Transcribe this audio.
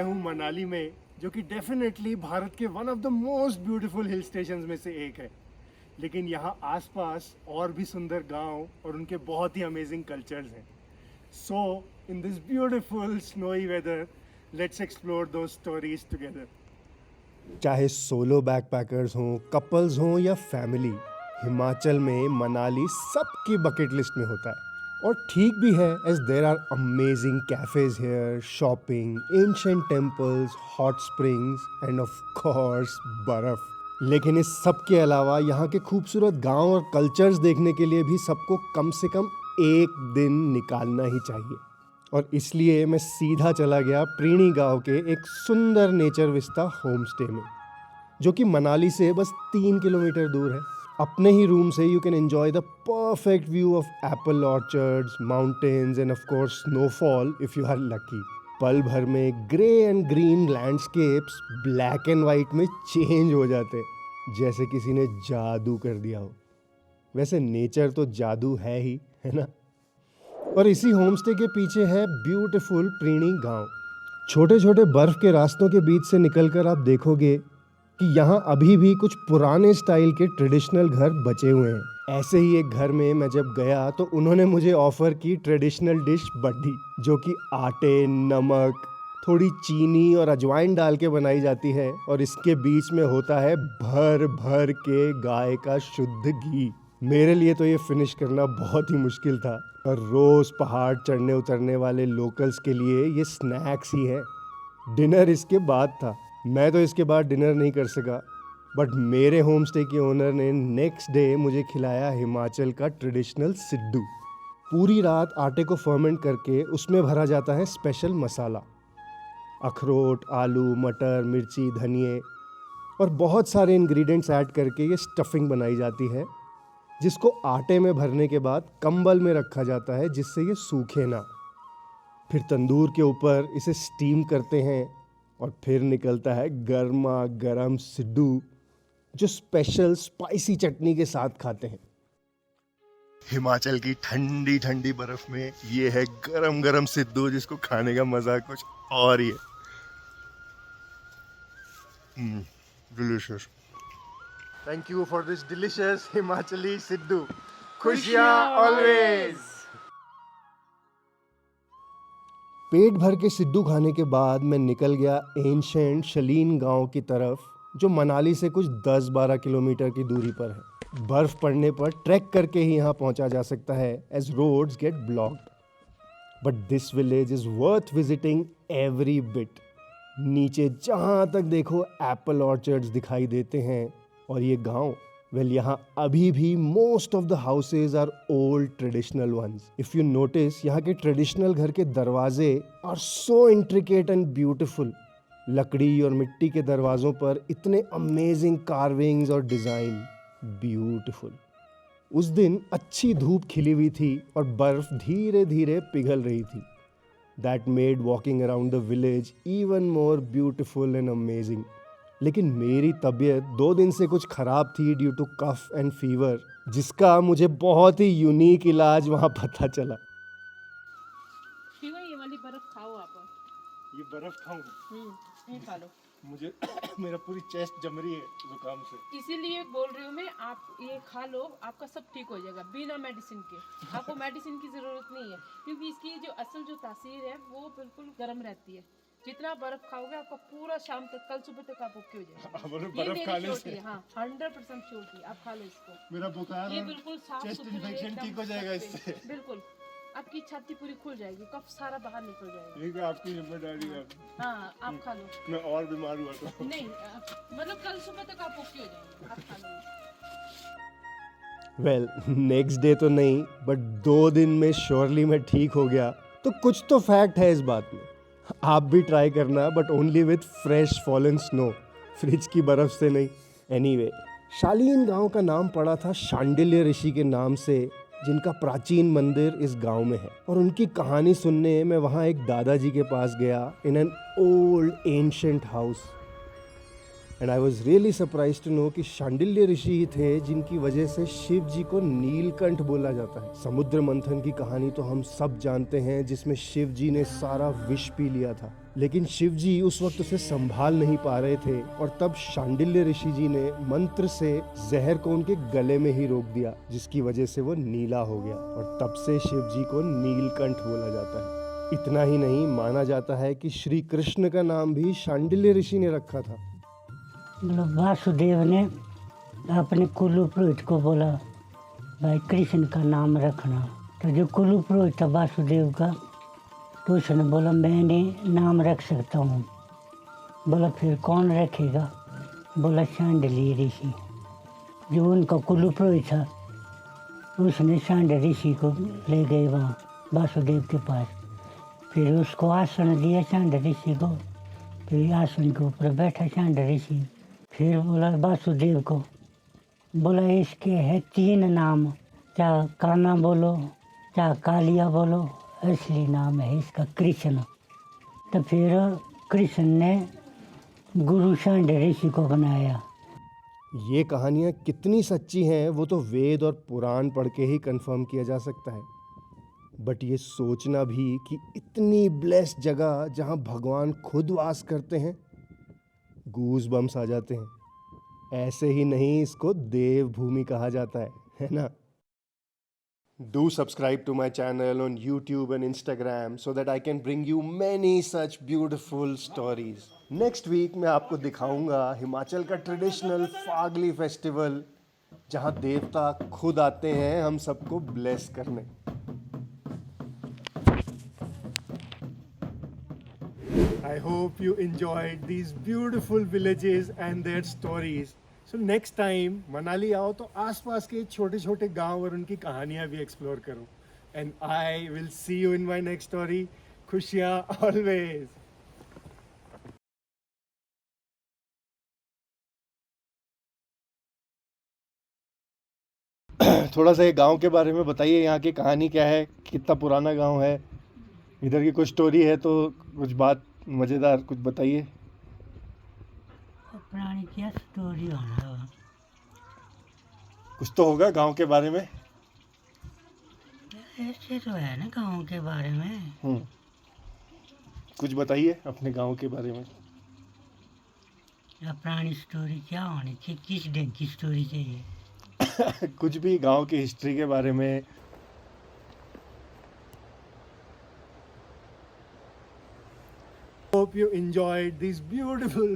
मैं हूँ मनाली में, जो कि डेफिनेटली भारत के one of the most beautiful hill stations में से एक है। लेकिन यहाँ आसपास और भी सुंदर गांव और उनके बहुत ही अमेजिंग कल्चर्स हैं। So in this beautiful snowy weather, let's explore those stories together. चाहे सोलो बैकपैकर्स हों, कपल्स हों या फैमिली, हिमाचल में मनाली सबकी बकेट लिस्ट में होता है। और ठीक भी है, as there are amazing cafes here, shopping, ancient temples, hot springs and of course barf. लेकिन इस सब के अलावा यहाँ के खूबसूरत गांव और कल्चर्स देखने के लिए भी सबको कम से कम एक दिन निकालना ही चाहिए। और इसलिए मैं सीधा चला गया प्रीणी गांव के एक सुंदर नेचर विस्ता होम स्टे में, जो कि मनाली से बस 3 किलोमीटर दूर है। अपने ही रूम से you can enjoy the perfect view of apple orchards, mountains and of course snowfall if you are lucky. पल भर में grey and green landscapes black and white में चेंज हो जाते, जैसे किसी ने जादू कर दिया हो। वैसे नेचर तो जादू है ही, है ना। और इसी होमस्टे के पीछे है ब्यूटीफुल प्रीणी गांव। छोटे छोटे बर्फ के रास्तों के बीच से निकलकर आप देखोगे कि यहाँ अभी भी कुछ पुराने स्टाइल के ट्रेडिशनल घर बचे हुए हैं। ऐसे ही एक घर में मैं जब गया तो उन्होंने मुझे ऑफर की ट्रेडिशनल डिश बड्डी, जो कि आटे, नमक, थोड़ी चीनी और अजवाइन डाल के बनाई जाती है। और इसके बीच में होता है भर भर के गाय का शुद्ध घी। मेरे लिए तो ये फिनिश करना बहुत ही मुश्किल था, और रोज पहाड़ चढ़ने उतरने वाले लोकल्स के लिए ये स्नैक्स ही है। डिनर इसके बाद था। मैं तो इसके बाद डिनर नहीं कर सका, बट मेरे होम स्टे के ओनर ने नेक्स्ट डे मुझे खिलाया हिमाचल का ट्रेडिशनल सिड्डू। पूरी रात आटे को फर्मेंट करके उसमें भरा जाता है स्पेशल मसाला। अखरोट, आलू, मटर, मिर्ची, धनिए और बहुत सारे इंग्रेडिएंट्स ऐड करके ये स्टफिंग बनाई जाती है, जिसको आटे में भरने के बाद कंबल में रखा जाता है जिससे ये सूखे ना। फिर तंदूर के ऊपर इसे स्टीम करते हैं और फिर निकलता है गर्मा गर्म सिड्डू, जो स्पेशल स्पाइसी चटनी के साथ खाते हैं। हिमाचल की ठंडी ठंडी बर्फ में ये है गरम गरम सिड्डू, जिसको खाने का मजा कुछ और ही है। Delicious. Thank you for this delicious Himachali Siddu. खुशियाँ always. पेट भर के सिड्डू खाने के बाद मैं निकल गया एंशिएंट शलीन गांव की तरफ, जो मनाली से कुछ 10-12 किलोमीटर की दूरी पर है। बर्फ पड़ने पर ट्रैक करके ही यहाँ पहुँचा जा सकता है, as roads get blocked. But this village is worth visiting every bit. नीचे जहाँ तक देखो एप्पल ऑर्चर्ड्स दिखाई देते हैं। और ये गांव, वेल, यहाँ अभी भी most of the houses are old traditional ones. If you notice, यहाँ के ट्रेडिशनल घर के दरवाजे are so intricate and beautiful. लकड़ी और मिट्टी के दरवाजों पर इतने अमेजिंग कार्विंग्स और डिजाइन, ब्यूटीफुल। उस दिन अच्छी धूप खिली हुई थी और बर्फ धीरे धीरे पिघल रही थी। That made walking around the village even more beautiful and amazing. लेकिन मेरी तबीयत 2 दिन से कुछ ख़राब थी due to cough and fever, जिसका मुझे बहुत ही यूनिक इलाज वहाँ पता चला। ये वाली बर्फ खाओ आप। ये बर्फ खाऊं? ये खा लो। मुझे मेरा पूरी चेस्ट जम रही है जुकाम से। इसीलिए बोल रही हूँ मैं, आप ये खा लो, आपका सब ठीक हो जाएगा बिना मेडिसिन के। आपको मेडिसिन की ज़रूरत नहीं है, क्योंकि इसकी जो असल जो तासीर है वो बिल्कुल गर्म रहती है। जितना बर्फ खाओगे आपका पूरा शाम तक, कल सुबह तक आप ओके हो जाएगा। बर्फ खाने से? हाँ, 100% श्योरिटी। आप खा लो इसको। मेरा बुखार, ये बिल्कुल साफ चेस्ट सुथरे इन्फेक्शन ठीक हो जाएगा इससे। बिल्कुल, आपकी छाती पूरी खुल जाएगी, कफ सारा बाहर निकल जाएगा। ठीक है, आपकी जिम्मेदारी है। हाँ, आप खा लो। मैं और बीमार हुआ तो नहीं, मतलब कल सुबह तक आप ओके हो जाएंगे। आप खा लो। वेल, नेक्स्ट डे तो नहीं, बट 2 दिन में श्योरली मैं ठीक हो गया। तो कुछ तो फैक्ट है इस बात में। आप भी ट्राई करना, but only with fresh fallen snow, fridge की बर्फ से नहीं। एनीवे, शालीन गांव का नाम पड़ा था शांडिल्य ऋषि के नाम से, जिनका प्राचीन मंदिर इस गांव में है। और उनकी कहानी सुनने मैं वहाँ एक दादाजी के पास गया in an old ancient house. And I was really surprise to know कि शांडिल्य ऋषि ही थे जिनकी वजह से शिव जी को नीलकंठ बोला जाता है। समुद्र मंथन की कहानी तो हम सब जानते हैं, जिसमें शिव जी ने सारा विष पी लिया था, लेकिन शिव जी उस वक्त उसे संभाल नहीं पा रहे थे और तब शांडिल्य ऋषि जी ने मंत्र से जहर को उनके गले में ही रोक दिया, जिसकी वजह से वो नीला हो गया और तब से शिव जी को नीलकंठ बोला जाता है। इतना ही नहीं, माना जाता है कि श्री कृष्ण का नाम भी शांडिल्य ऋषि ने रखा था। मतलब वासुदेव ने अपने कुलु पुरोहित को बोला भाई कृष्ण का नाम रखना, तो जो कुलु पुरोहित था वासुदेव का, तो उसने बोला मैंने नाम रख सकता हूँ। बोला फिर कौन रखेगा? बोला शांडिल्य ऋषि। जो उनका कुलु पुरोहित था उसने शांडिल्य ऋषि को ले गए वहाँ वासुदेव के पास, फिर उसको आसन दिया शांडिल्य ऋषि को, फिर आसन के ऊपर बैठा शांडिल्य ऋषि। फिर बोला वासुदेव को, बोला इसके है 3 नाम, चाहे काना बोलो चाहे कालिया बोलो, असली नाम है इसका कृष्ण। तो फिर कृष्ण ने गुरु शांडिल्य ऋषि को बनाया। ये कहानियाँ कितनी सच्ची हैं वो तो वेद और पुराण पढ़ के ही कंफर्म किया जा सकता है, बट ये सोचना भी कि इतनी ब्लेस्ड जगह जहाँ भगवान खुद वास करते हैं, गूज बम्स आ जाते हैं। ऐसे ही नहीं, इसको देवभूमि कहा जाता है ना? Do subscribe to my channel on YouTube and Instagram so that I can bring you many such beautiful stories. Next week मैं आपको दिखाऊंगा हिमाचल का ट्रेडिशनल फागली फेस्टिवल, जहाँ देवता खुद आते हैं हम सबको ब्लेस करने। I hope you enjoyed these beautiful villages and their stories. So next time Manali आओ तो आसपास के छोटे छोटे गांव और उनकी कहानियां भी एक्सप्लोर करो। And I will see you in my next story. खुशियाँ always. थोड़ा सा ये गांव के बारे में बताइए, यहाँ की कहानी क्या है, कितना पुराना गांव है, इधर की कुछ स्टोरी है तो कुछ बात मज़ेदार कुछ बताइए। पुरानी क्या स्टोरी होना, कुछ तो होगा गांव के बारे में। ऐसे तो है ना गाँव के बारे में। कुछ बताइए अपने गांव के बारे में। या पुरानी स्टोरी क्या होनी चाहिए, किस ढंग की स्टोरी चाहिए? कुछ भी गांव की हिस्ट्री के बारे में। Hope you enjoyed these beautiful